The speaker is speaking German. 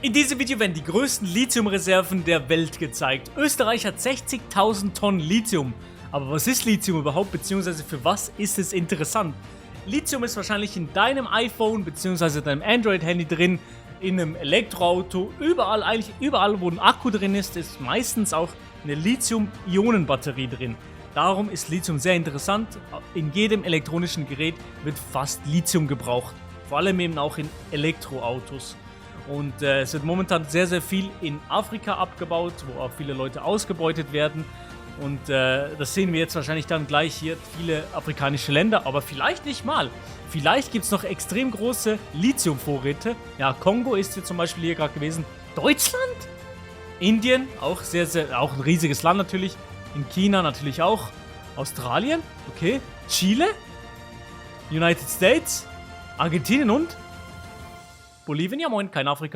In diesem Video werden die größten Lithiumreserven der Welt gezeigt. Österreich hat 60.000 Tonnen Lithium. Aber was ist Lithium überhaupt, beziehungsweise für was ist es interessant? Lithium ist wahrscheinlich in deinem iPhone beziehungsweise deinem Android-Handy drin, in einem Elektroauto, überall, eigentlich überall, wo ein Akku drin ist meistens auch eine Lithium-Ionen-Batterie drin. Darum ist Lithium sehr interessant. In jedem elektronischen Gerät wird fast Lithium gebraucht. Vor allem eben auch in Elektroautos. Und es wird momentan sehr, sehr viel in Afrika abgebaut, wo auch viele Leute ausgebeutet werden. Und das sehen wir jetzt wahrscheinlich dann gleich hier, viele afrikanische Länder, aber vielleicht nicht mal. Vielleicht gibt es noch extrem große Lithiumvorräte. Ja, Kongo ist hier zum Beispiel hier gerade gewesen. Deutschland? Indien, auch auch ein riesiges Land natürlich. In China natürlich auch. Australien, okay. Chile? United States? Argentinien und? Bolivien, ja moin, kein Afrika.